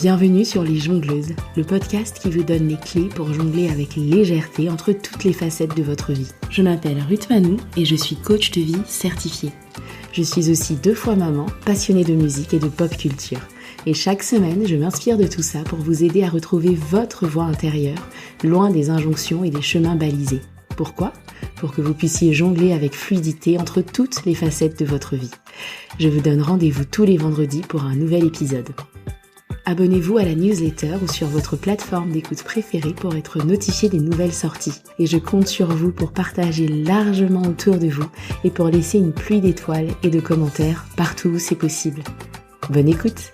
Bienvenue sur Les Jongleuses, le podcast qui vous donne les clés pour jongler avec légèreté entre toutes les facettes de votre vie. Je m'appelle Ruth Manou et je suis coach de vie certifiée. Je suis aussi 2 fois maman, passionnée de musique et de pop culture. Et chaque semaine, je m'inspire de tout ça pour vous aider à retrouver votre voix intérieure, loin des injonctions et des chemins balisés. Pourquoi ? Pour que vous puissiez jongler avec fluidité entre toutes les facettes de votre vie. Je vous donne rendez-vous tous les vendredis pour un nouvel épisode. Abonnez-vous à la newsletter ou sur votre plateforme d'écoute préférée pour être notifié des nouvelles sorties. Et je compte sur vous pour partager largement autour de vous et pour laisser une pluie d'étoiles et de commentaires partout où c'est possible. Bonne écoute!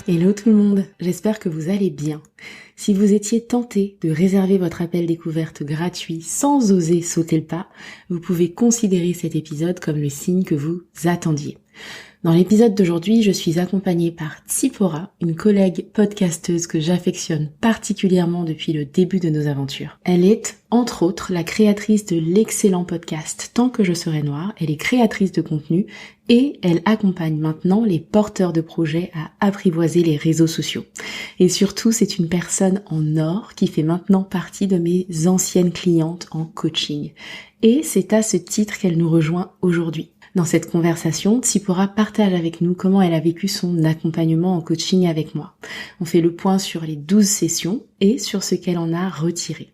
Hello tout le monde, j'espère que vous allez bien. Si vous étiez tenté de réserver votre appel découverte gratuit sans oser sauter le pas, vous pouvez considérer cet épisode comme le signe que vous attendiez. Dans l'épisode d'aujourd'hui, je suis accompagnée par Tsipora, une collègue podcasteuse que j'affectionne particulièrement depuis le début de nos aventures. Elle est, entre autres, la créatrice de l'excellent podcast Tant que je serai noire, elle est créatrice de contenu et elle accompagne maintenant les porteurs de projets à apprivoiser les réseaux sociaux. Et surtout, c'est une personne en or qui fait maintenant partie de mes anciennes clientes en coaching. Et c'est à ce titre qu'elle nous rejoint aujourd'hui. Dans cette conversation, Tsipora partage avec nous comment elle a vécu son accompagnement en coaching avec moi. On fait le point sur les 12 sessions et sur ce qu'elle en a retiré.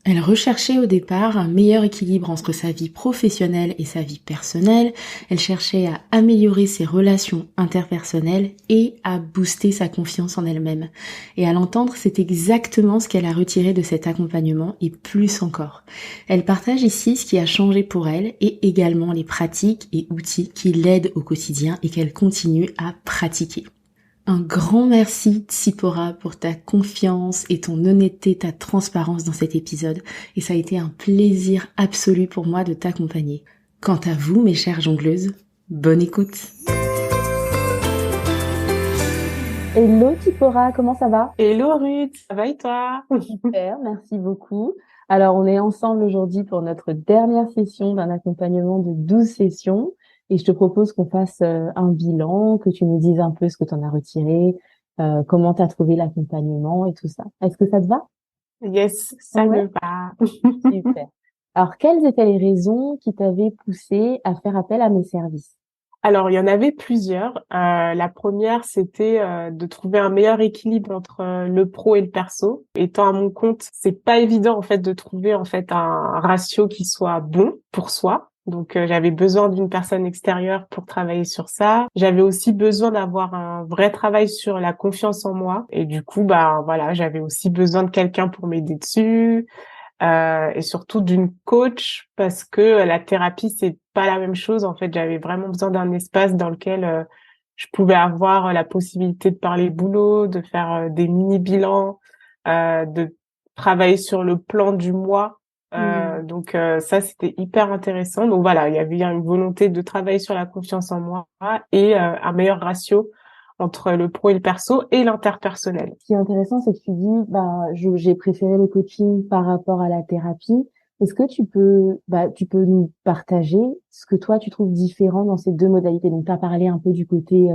Elle recherchait au départ un meilleur équilibre entre sa vie professionnelle et sa vie personnelle. Elle cherchait à améliorer ses relations interpersonnelles et à booster sa confiance en elle-même. Et à l'entendre, c'est exactement ce qu'elle a retiré de cet accompagnement et plus encore. Elle partage ici ce qui a changé pour elle et également les pratiques et outils qui l'aident au quotidien et qu'elle continue à pratiquer. Un grand merci Tsipora pour ta confiance et ton honnêteté, ta transparence dans cet épisode et ça a été un plaisir absolu pour moi de t'accompagner. Quant à vous mes chères jongleuses, bonne écoute. Hello Tsipora, comment ça va ? Hello Ruth, ça va et toi ? Super, merci beaucoup. Alors on est ensemble aujourd'hui pour notre dernière session d'un accompagnement de 12 sessions. Et je te propose qu'on fasse un bilan, que tu nous dises un peu ce que tu en as retiré, comment tu as trouvé l'accompagnement et tout ça. Est-ce que ça te va ? Yes, ça me va. Super. Alors, quelles étaient les raisons qui t'avaient poussé à faire appel à mes services ? Alors, il y en avait plusieurs. La première, c'était de trouver un meilleur équilibre entre le pro et le perso. Étant à mon compte, c'est pas évident en fait de trouver en fait un ratio qui soit bon pour soi. Donc, j'avais besoin d'une personne extérieure pour travailler sur ça. J'avais aussi besoin d'avoir un vrai travail sur la confiance en moi. Et du coup, voilà, j'avais aussi besoin de quelqu'un pour m'aider dessus. Et surtout d'une coach parce que la thérapie, c'est pas la même chose. En fait, j'avais vraiment besoin d'un espace dans lequel je pouvais avoir la possibilité de parler boulot, de faire des mini-bilans, de travailler sur le plan du mois. Donc ça c'était hyper intéressant. Donc voilà, il y avait une volonté de travailler sur la confiance en moi et un meilleur ratio entre le pro et le perso et l'interpersonnel. Ce qui est intéressant, c'est que tu dis, j'ai préféré le coaching par rapport à la thérapie. Est-ce que tu peux nous partager ce que toi tu trouves différent dans ces deux modalités? Donc tu as parlé un peu du côté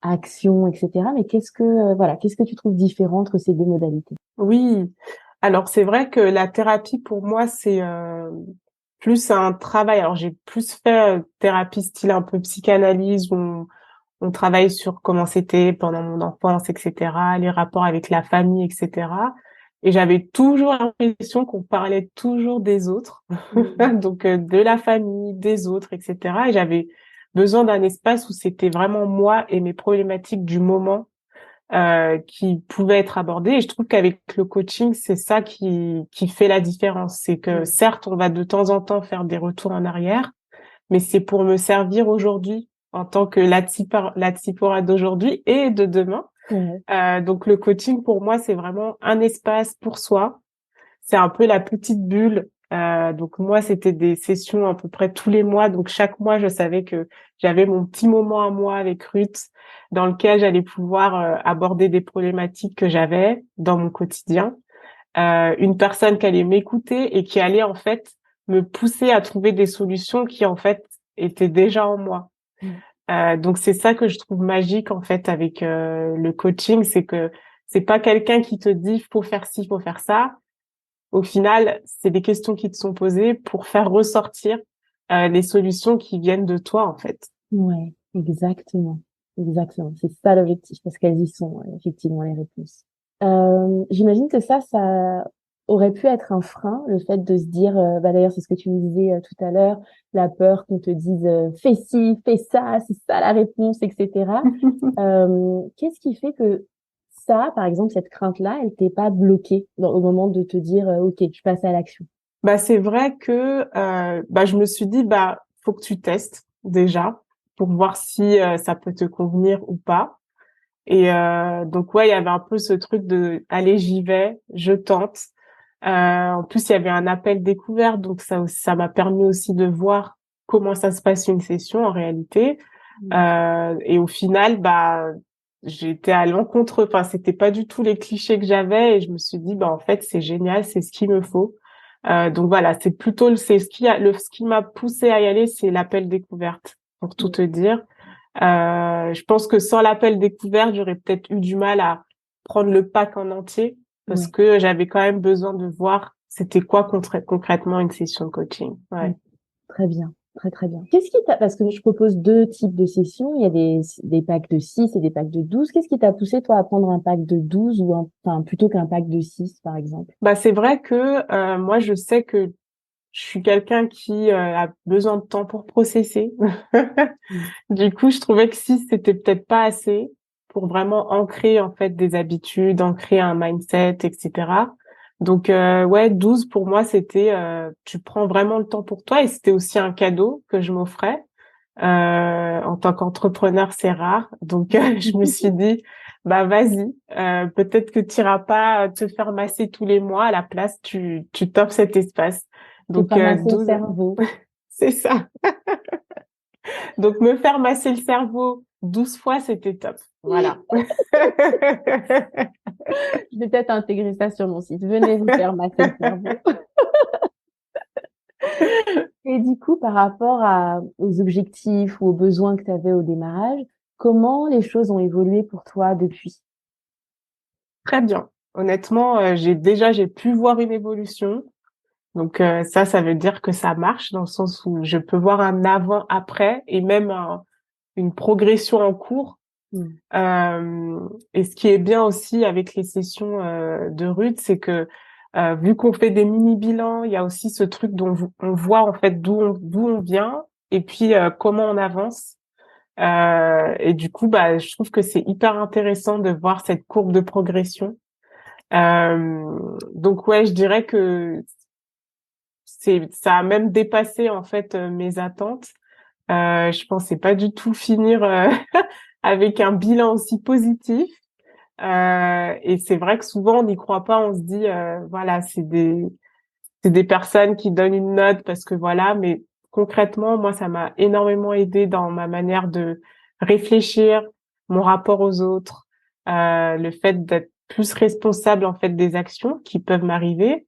action, etc. Mais qu'est-ce que tu trouves différent entre ces deux modalités? Oui. Alors, c'est vrai que la thérapie, pour moi, c'est plus un travail. Alors, j'ai plus fait thérapie style un peu psychanalyse, où on travaille sur comment c'était pendant mon enfance, etc., les rapports avec la famille, etc. Et j'avais toujours l'impression qu'on parlait toujours des autres, donc de la famille, des autres, etc. Et j'avais besoin d'un espace où c'était vraiment moi et mes problématiques du moment qui pouvaient être abordées. Et je trouve qu'avec le coaching, c'est ça qui fait la différence. C'est que certes, on va de temps en temps faire des retours en arrière, mais c'est pour me servir aujourd'hui en tant que la Tsipora d'aujourd'hui et de demain. Donc le coaching, pour moi, c'est vraiment un espace pour soi. C'est un peu la petite bulle. Donc moi, c'était des sessions à peu près tous les mois. Donc chaque mois, je savais que j'avais mon petit moment à moi avec Ruth dans lequel j'allais pouvoir aborder des problématiques que j'avais dans mon quotidien. Une personne qui allait m'écouter et qui allait en fait me pousser à trouver des solutions qui en fait était déjà en moi. Mm. Donc c'est ça que je trouve magique en fait avec le coaching, c'est que c'est pas quelqu'un qui te dit faut faire ci, faut faire ça. Au final, c'est des questions qui te sont posées pour faire ressortir les solutions qui viennent de toi en fait. Ouais, exactement. Exactement. C'est ça l'objectif, parce qu'elles y sont, effectivement, les réponses. J'imagine que ça aurait pu être un frein, le fait de se dire, bah d'ailleurs, c'est ce que tu me disais tout à l'heure, la peur qu'on te dise, fais ci, fais ça, c'est ça la réponse, etc. Qu'est-ce qui fait que ça, par exemple, cette crainte-là, elle t'est pas bloquée au moment de te dire, OK, je passe à l'action? Bah c'est vrai que bah je me suis dit bah faut que tu testes déjà pour voir si ça peut te convenir ou pas. Et donc ouais, il y avait un peu ce truc de allez, j'y vais, je tente. En plus, il y avait un appel découverte, donc ça m'a permis aussi de voir comment ça se passe une session en réalité. Mm. Et au final, bah j'étais à l'encontre. Enfin, c'était pas du tout les clichés que j'avais, et je me suis dit bah en fait c'est génial, c'est ce qu'il me faut. Donc voilà, c'est ce qui m'a poussé à y aller, c'est l'appel découverte, pour tout te dire. Je pense que sans l'appel découverte, j'aurais peut-être eu du mal à prendre le pack en entier parce Ouais. que j'avais quand même besoin de voir c'était quoi concrètement une session de coaching. Mm. Ouais. Très bien, très très bien. Parce que je propose deux types de sessions, il y a des packs de 6 et des packs de 12. Qu'est-ce qui t'a poussé toi à prendre un pack de 12 enfin plutôt qu'un pack de 6 par exemple? Bah c'est vrai que moi je sais que je suis quelqu'un qui a besoin de temps pour processer. Mm. Du coup, je trouvais que 6 c'était peut-être pas assez pour vraiment ancrer en fait des habitudes, ancrer un mindset, etc. Donc ouais, 12 pour moi c'était tu prends vraiment le temps pour toi, et c'était aussi un cadeau que je m'offrais. En tant qu'entrepreneur, c'est rare. Donc je me suis dit bah vas-y, peut-être que tu iras pas te faire masser tous les mois, à la place tu t'offres cet espace. C'est Donc pas masser le 12, cerveau. c'est ça. Donc, me faire masser le cerveau 12 fois, c'était top. Voilà. Je vais peut-être intégrer ça sur mon site. Venez vous faire masser le cerveau. Et du coup, par rapport aux objectifs ou aux besoins que tu avais au démarrage, comment les choses ont évolué pour toi depuis? Très bien. Honnêtement, j'ai pu voir une évolution. Donc, ça veut dire que ça marche dans le sens où je peux voir un avant-après et même une progression en cours. Mm. Et ce qui est bien aussi avec les sessions de Ruth, c'est que vu qu'on fait des mini bilans, il y a aussi ce truc dont on voit en fait d'où on vient et puis comment on avance. Et du coup, bah, je trouve que c'est hyper intéressant de voir cette courbe de progression. Donc ouais, je dirais que ça a même dépassé en fait mes attentes. Je pensais pas du tout finir avec un bilan aussi positif. Et c'est vrai que souvent on n'y croit pas, on se dit voilà, c'est des personnes qui donnent une note parce que voilà, mais concrètement moi ça m'a énormément aidé dans ma manière de réfléchir, mon rapport aux autres, le fait d'être plus responsable en fait des actions qui peuvent m'arriver,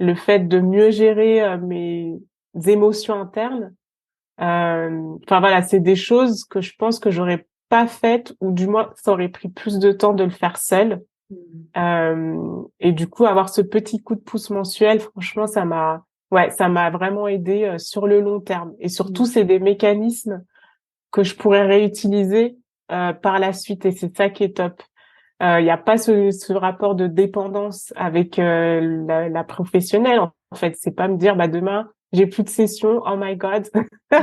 le fait de mieux gérer mes émotions internes. Enfin voilà, c'est des choses que je pense que j'aurais pas faites, ou du moins ça aurait pris plus de temps de le faire seule. Mm. Et du coup, avoir ce petit coup de pouce mensuel, franchement, ouais, ça m'a vraiment aidé sur le long terme. Et surtout, Mm. c'est des mécanismes que je pourrais réutiliser par la suite, et c'est ça qui est top. Il n'y a pas ce rapport de dépendance avec la professionnelle. En fait, c'est pas me dire bah demain j'ai plus de session. Oh my God. Mm.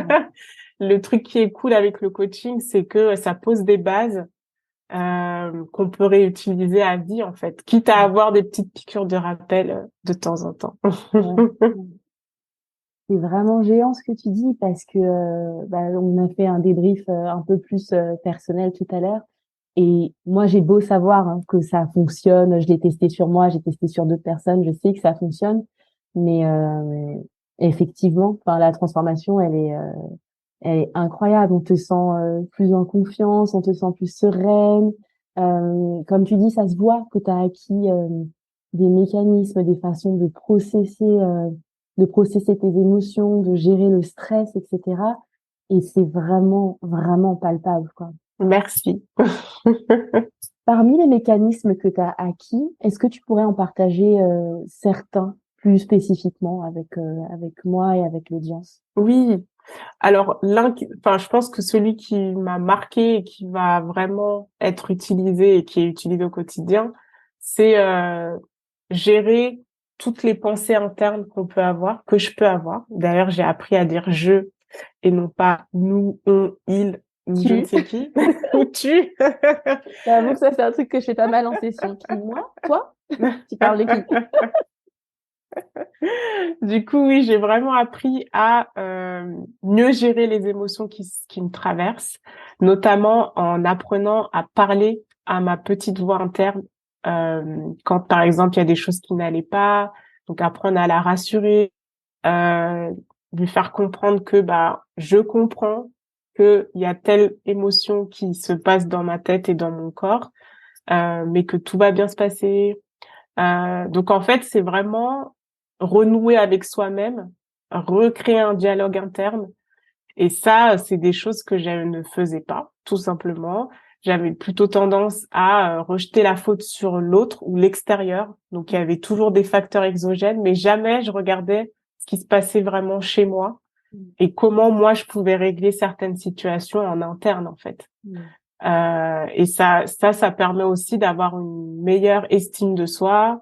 Le truc qui est cool avec le coaching, c'est que ça pose des bases qu'on peut réutiliser à vie en fait, quitte à avoir des petites piqûres de rappel de temps en temps. Ouais. C'est vraiment géant ce que tu dis parce que bah, on a fait un débrief un peu plus personnel tout à l'heure et moi j'ai beau savoir hein, que ça fonctionne, je l'ai testé sur moi, j'ai testé sur d'autres personnes, je sais que ça fonctionne, mais effectivement, enfin la transformation elle est incroyable, on te sent plus en confiance, on te sent plus sereine, comme tu dis, ça se voit que tu as acquis des mécanismes, des façons de processer tes émotions, de gérer le stress, etc. et c'est vraiment, vraiment palpable, quoi. Merci. Parmi les mécanismes que tu as acquis, est-ce que tu pourrais en partager certains plus spécifiquement avec moi et avec l'audience? Oui. Alors, enfin, je pense que celui qui m'a marqué et qui va vraiment être utilisé et qui est utilisé au quotidien, c'est gérer toutes les pensées internes qu'on peut avoir, que je peux avoir. D'ailleurs, j'ai appris à dire je et non pas nous, on, il ou je ne Tu, sais qui ou tu. j'avoue que ça, c'est un truc que je fais pas mal en session. Qui, moi? Toi? Tu parles de qui? Du coup, oui, j'ai vraiment appris à mieux gérer les émotions qui me traversent, notamment en apprenant à parler à ma petite voix interne quand, par exemple, il y a des choses qui n'allaient pas. Donc, apprendre à la rassurer, euh, lui faire comprendre que bah je comprends qu'il y a telle émotion qui se passe dans ma tête et dans mon corps, mais que tout va bien se passer. Donc en fait, c'est vraiment renouer avec soi-même, recréer un dialogue interne. Et ça, c'est des choses que je ne faisais pas, tout simplement. J'avais plutôt tendance à rejeter la faute sur l'autre ou l'extérieur. Donc il y avait toujours des facteurs exogènes, mais jamais je regardais ce qui se passait vraiment chez moi et comment moi je pouvais régler certaines situations en interne en fait. Et ça permet aussi d'avoir une meilleure estime de soi,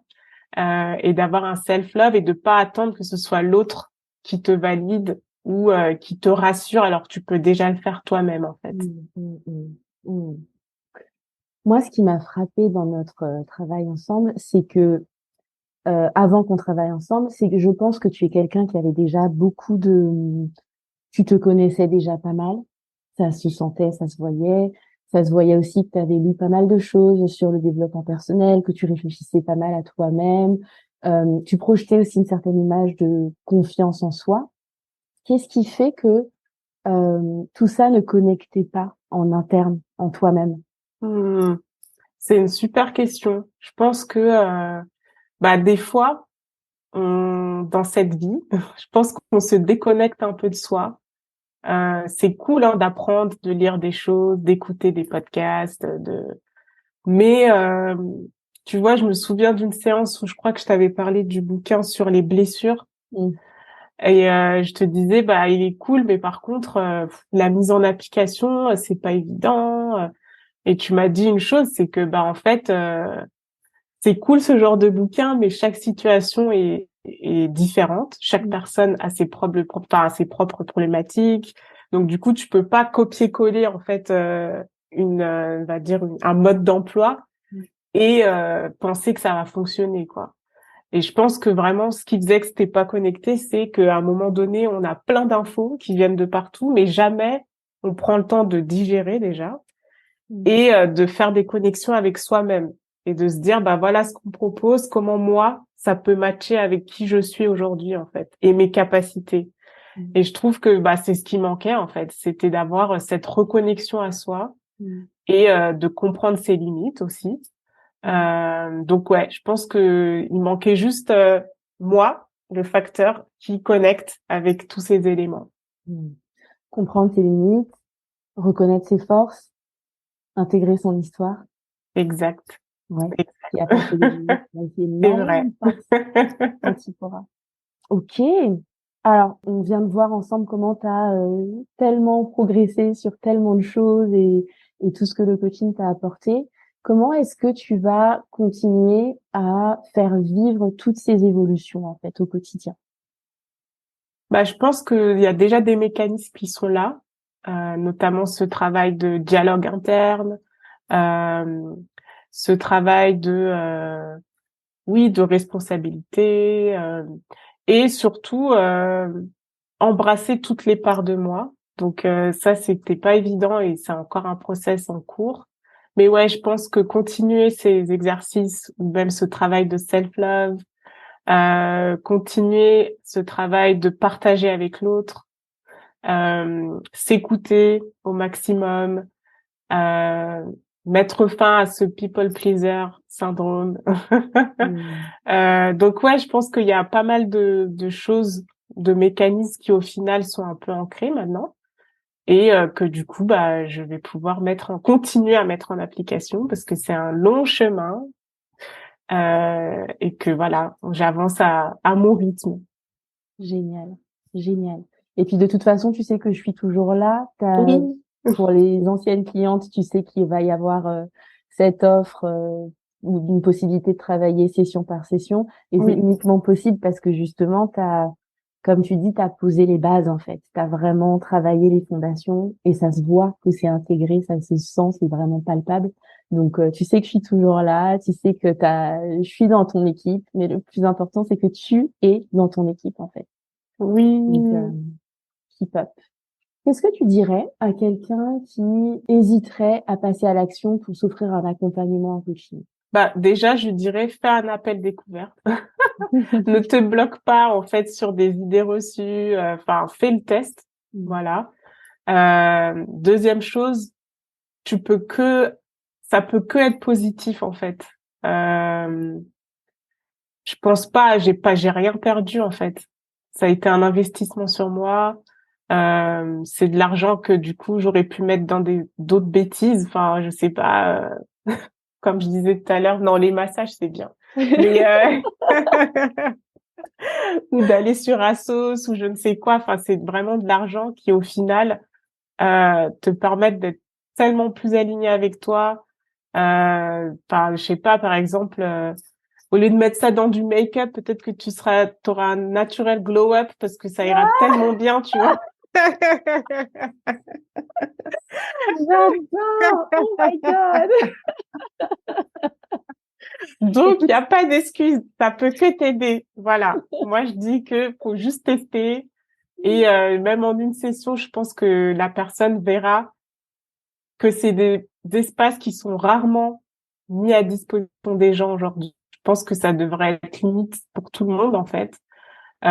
et d'avoir un self-love et de pas attendre que ce soit l'autre qui te valide ou qui te rassure alors que tu peux déjà le faire toi-même en fait. Mm, mm, mm, mm. Moi, ce qui m'a frappé dans notre travail ensemble, c'est que avant qu'on travaille ensemble, c'est que je pense que tu es quelqu'un qui avait déjà beaucoup de, tu te connaissais déjà pas mal, ça se sentait, ça se voyait aussi que tu avais lu pas mal de choses sur le développement personnel, que tu réfléchissais pas mal à toi-même, tu projetais aussi une certaine image de confiance en soi. Qu'est-ce qui fait que tout ça ne connectait pas en interne, en toi-même? Hmm, c'est une super question. Je pense que bah des fois dans cette vie, je pense qu'on se déconnecte un peu de soi. C'est cool hein, d'apprendre, de lire des choses, d'écouter des podcasts, mais tu vois, je me souviens d'une séance où je crois que je t'avais parlé du bouquin sur les blessures. Mm. Et je te disais, bah, il est cool, mais par contre, la mise en application, c'est pas évident. Et tu m'as dit une chose, c'est que, bah, en fait, c'est cool ce genre de bouquin, mais chaque situation est différente. Chaque personne a enfin, a ses propres problématiques. Donc, du coup, tu peux pas copier-coller, en fait, on va dire, un mode d'emploi et penser que ça va fonctionner, quoi. Et je pense que vraiment, ce qui faisait que c'était pas connecté, c'est qu'à un moment donné, on a plein d'infos qui viennent de partout, mais jamais on prend le temps de digérer déjà Mm. et de faire des connexions avec soi-même et de se dire, bah voilà ce qu'on propose, comment moi, ça peut matcher avec qui je suis aujourd'hui, en fait, et mes capacités. Mm. Et je trouve que, bah, c'est ce qui manquait, en fait. C'était d'avoir cette reconnexion à soi Mm. et de comprendre ses limites aussi. Mm. Donc ouais, je pense que il manquait juste moi, le facteur qui connecte avec tous ces éléments. Mm. Comprendre ses limites, reconnaître ses forces, intégrer son histoire. Exact. Ouais. Exact. Et à partir de là, avec C'est vrai. énormément de force, quand tu pourras. Ok. Alors, on vient de voir ensemble comment tu as tellement progressé sur tellement de choses et tout ce que le coaching t'a apporté. Comment est-ce que tu vas continuer à faire vivre toutes ces évolutions, en fait, au quotidien? Bah, je pense qu'il y a déjà des mécanismes qui sont là, notamment ce travail de dialogue interne, euh, ce travail oui, de responsabilité, et surtout embrasser toutes les parts de moi. Donc ça, c'était pas évident et c'est encore un process en cours. Mais ouais, je pense que continuer ces exercices ou même ce travail de self-love, continuer ce travail de partager avec l'autre, s'écouter au maximum, euh, mettre fin à ce people pleaser syndrome. Mm. Donc ouais, je pense qu'il y a pas mal de choses, de mécanismes qui au final sont un peu ancrés maintenant. et que du coup, je vais pouvoir continuer à mettre en application parce que c'est un long chemin et que voilà, j'avance à mon rythme. Génial, génial. Et puis de toute façon, tu sais que je suis toujours là. Oui, Pour les anciennes clientes, tu sais qu'il va y avoir cette offre ou une possibilité de travailler session par session. Et c'est oui, uniquement possible parce que justement, comme tu dis, tu as posé les bases en fait. Tu as vraiment travaillé les fondations et ça se voit que c'est intégré, ça se sent, c'est vraiment palpable. Donc, tu sais que je suis toujours là, tu sais que je suis dans ton équipe, mais le plus important, c'est que tu es dans ton équipe en fait. Donc, oui. keep up. Qu'est-ce que tu dirais à quelqu'un qui hésiterait à passer à l'action pour s'offrir un accompagnement en coaching? Déjà, je dirais, fais un appel découverte. Ne te bloque pas, en fait, sur des idées reçues. Enfin, fais le test. Voilà. Deuxième chose, tu peux que, ça peut que être positif, en fait. Euh, je pense pas, j'ai rien perdu, en fait. Ça a été un investissement sur moi. C'est de l'argent que, du coup, j'aurais pu mettre dans d'autres bêtises. Enfin, je sais pas, comme je disais tout à l'heure, non, les massages, c'est bien. Mais, ou d'aller sur Asos ou je ne sais quoi. Enfin, c'est vraiment de l'argent qui, au final, te permettent d'être tellement plus aligné avec toi. Je sais pas, par exemple, au lieu de mettre ça dans du make-up, peut-être que t'auras un naturel glow-up parce que ça ira tellement bien, tu vois. J'adore! Oh my God! Donc, il Écoute, n'y a pas d'excuse. Ça peut que t'aider. Voilà. Moi, je dis que faut juste tester. Et même en une session, je pense que la personne verra que c'est des espaces qui sont rarement mis à disposition des gens aujourd'hui. Je pense que ça devrait être limite pour tout le monde, en fait.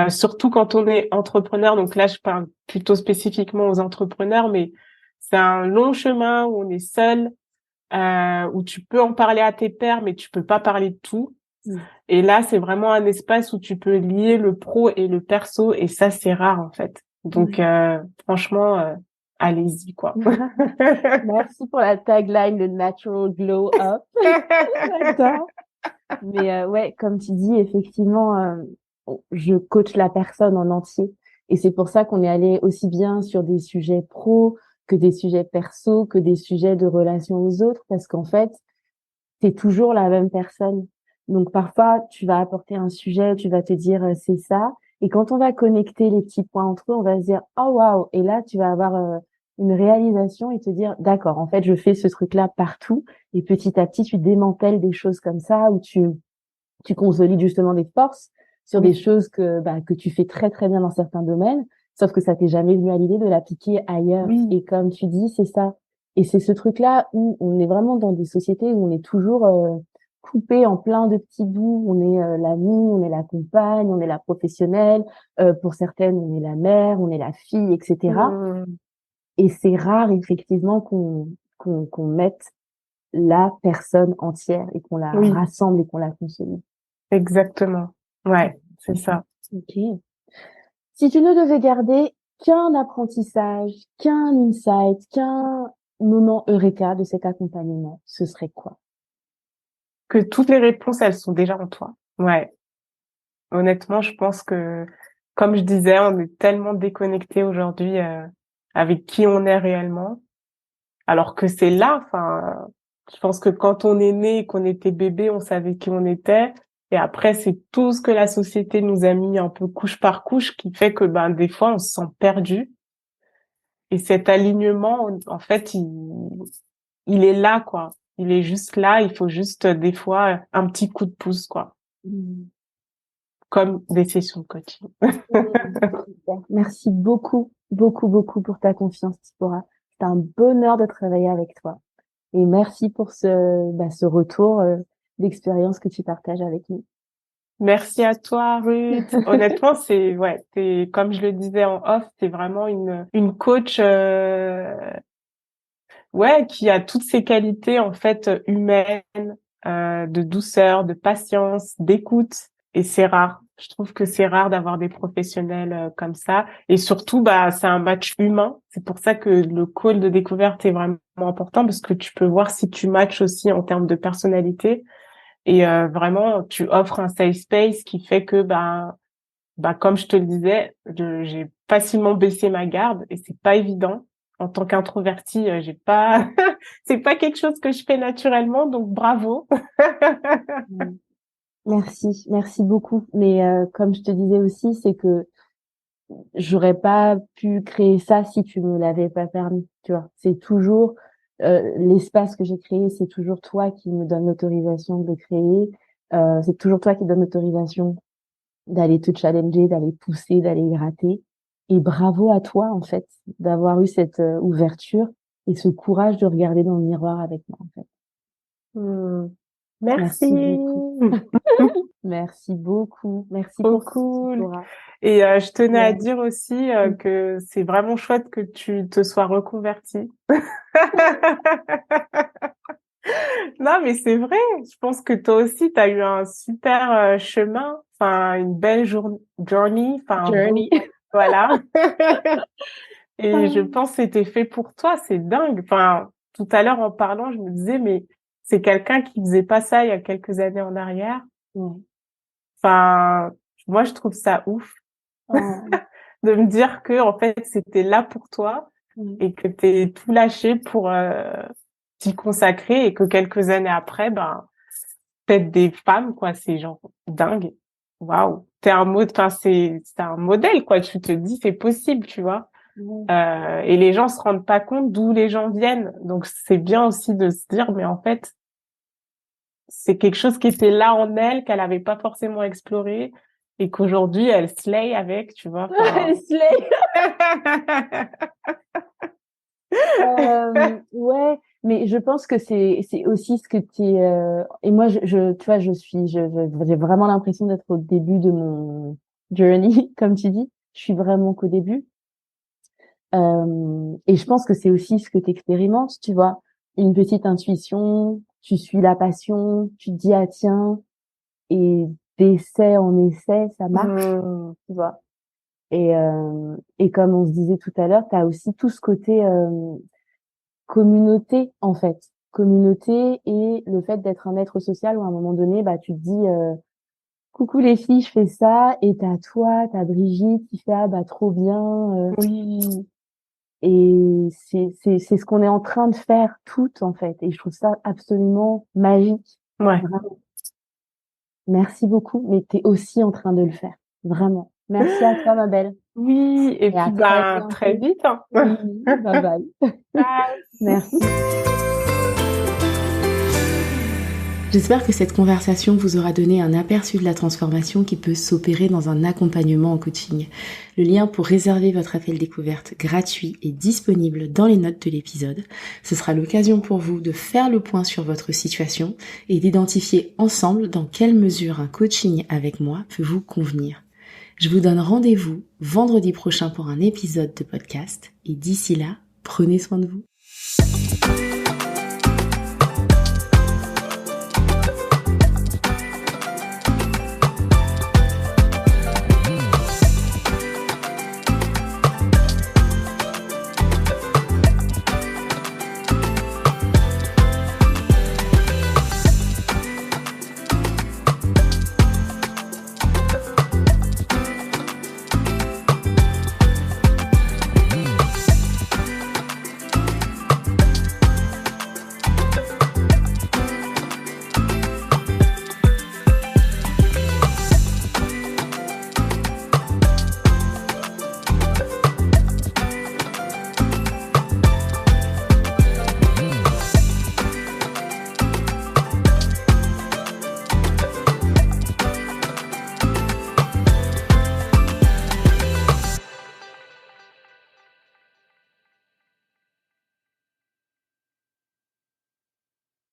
Surtout quand on est entrepreneur. Donc là, je parle plutôt spécifiquement aux entrepreneurs, mais c'est un long chemin où on est seul, où tu peux en parler à tes pairs, mais tu peux pas parler de tout. Et là, c'est vraiment un espace où tu peux lier le pro et le perso, et ça, c'est rare, en fait. Donc, ouais. franchement, allez-y, quoi. Merci pour la tagline, le natural glow up. J'adore. Mais ouais, comme tu dis, effectivement, je coach la personne en entier. Et c'est pour ça qu'on est allé aussi bien sur des sujets pro que des sujets perso, que des sujets de relation aux autres, parce qu'en fait, c'est toujours la même personne. Donc parfois, tu vas apporter un sujet, tu vas te dire c'est ça. Et quand on va connecter les petits points entre eux, on va se dire oh waouh. Et là, tu vas avoir une réalisation et te dire d'accord, en fait, je fais ce truc-là partout. Et petit à petit, tu démantèles des choses comme ça où tu consolides justement des forces sur des Oui, choses que tu fais très très bien dans certains domaines, sauf que ça t'est jamais venu à l'idée de l'appliquer ailleurs. oui, Et comme tu dis, c'est ça. Et c'est ce truc-là où on est vraiment dans des sociétés où on est toujours coupé en plein de petits bouts. On est l'ami, on est la compagne, on est la professionnelle. Pour certaines, on est la mère, on est la fille, etc. mmh, Et c'est rare effectivement qu'on mette la personne entière et qu'on la oui, rassemble et qu'on la consolide. exactement. Ouais, c'est ça. Ok. Si tu ne devais garder qu'un apprentissage, qu'un insight, qu'un moment eureka de cet accompagnement, ce serait quoi? Que toutes les réponses, elles sont déjà en toi. Ouais. Honnêtement, je pense que, comme je disais, on est tellement déconnecté aujourd'hui avec qui on est réellement, alors que c'est là. Enfin, je pense que quand on est né, et qu'on était bébé, on savait qui on était, et après, c'est tout ce que la société nous a mis un peu couche par couche qui fait que des fois, on se sent perdu. Et cet alignement, en fait, il est là, quoi. Il est juste là. Il faut juste des fois un petit coup de pouce, quoi, Mm. comme des sessions de coaching. Super. Merci beaucoup, beaucoup, beaucoup pour ta confiance, Tipora. C'est un bonheur de travailler avec toi. Et merci pour ce retour d'expérience que tu partages avec nous. Merci à toi, Ruth. Honnêtement, c'est comme je le disais en off, c'est vraiment une coach, qui a toutes ces qualités en fait humaines, de douceur, de patience, d'écoute, et c'est rare. Je trouve que c'est rare d'avoir des professionnels comme ça. Et surtout, c'est un match humain. C'est pour ça que le call de découverte est vraiment important parce que tu peux voir si tu matches aussi en termes de personnalité. Et vraiment, tu offres un safe space qui fait que, comme je te le disais, j'ai facilement baissé ma garde et c'est pas évident. En tant qu'introvertie, j'ai pas, c'est pas quelque chose que je fais naturellement, donc bravo. Merci beaucoup. Mais comme je te disais aussi, c'est que j'aurais pas pu créer ça si tu me l'avais pas permis, tu vois. C'est toujours l'espace que j'ai créé, c'est toujours toi qui me donne l'autorisation de le créer. C'est toujours toi qui donne l'autorisation d'aller te challenger, d'aller pousser, d'aller gratter. Et bravo à toi, en fait, d'avoir eu cette ouverture et ce courage de regarder dans le miroir avec moi, en fait. Merci. Merci beaucoup. Merci beaucoup. Merci Trop pour cool. Laura. Et je tenais à Ouais. dire aussi que c'est vraiment chouette que tu te sois reconvertie. Non, mais c'est vrai. Je pense que toi aussi, tu as eu un super chemin, enfin une belle journey, enfin un beau, Journey. voilà. Et je pense que c'était fait pour toi. C'est dingue. Enfin, tout à l'heure en parlant, je me disais, mais c'est quelqu'un qui faisait pas ça il y a quelques années en arrière. Ouais. Enfin, moi, je trouve ça ouf Oh. de me dire que en fait, c'était là pour toi Ouais. et que t'es tout lâché pour t'y consacrer et que quelques années après, peut-être des femmes, quoi, c'est genre dingue. Waouh. Enfin, c'est un modèle, quoi. Tu te dis, c'est possible, tu vois. Ouais. Et les gens se rendent pas compte d'où les gens viennent. Donc, c'est bien aussi de se dire, mais en fait, c'est quelque chose qui était là en elle, qu'elle avait pas forcément exploré et qu'aujourd'hui, elle slay avec, tu vois. Enfin... Slay. Ouais, mais je pense que c'est aussi ce que et moi tu vois j'ai vraiment l'impression d'être au début de mon journey comme tu dis. Je suis vraiment qu'au début. Et je pense que c'est aussi ce que tu expérimentes, tu vois, une petite intuition, tu suis la passion, tu te dis ah tiens, et d'essai en essai ça marche, tu vois. Et comme on se disait tout à l'heure, tu as aussi tout ce côté communauté en fait, communauté et le fait d'être un être social où à un moment donné tu te dis coucou les filles, je fais ça, et t'as Brigitte qui fait ah trop bien, Oui. et c'est ce qu'on est en train de faire toutes en fait, et je trouve ça absolument magique. Ouais. Vraiment. Merci beaucoup, mais t'es aussi en train de le faire, vraiment. Merci à toi ma belle. Oui, et Et à puis très très bientôt. vite, hein. Oui, bye bye. Bye. Merci. J'espère que cette conversation vous aura donné un aperçu de la transformation qui peut s'opérer dans un accompagnement en coaching. Le lien pour réserver votre appel découverte gratuit est disponible dans les notes de l'épisode. Ce sera l'occasion pour vous de faire le point sur votre situation et d'identifier ensemble dans quelle mesure un coaching avec moi peut vous convenir. Je vous donne rendez-vous vendredi prochain pour un épisode de podcast et d'ici là, prenez soin de vous.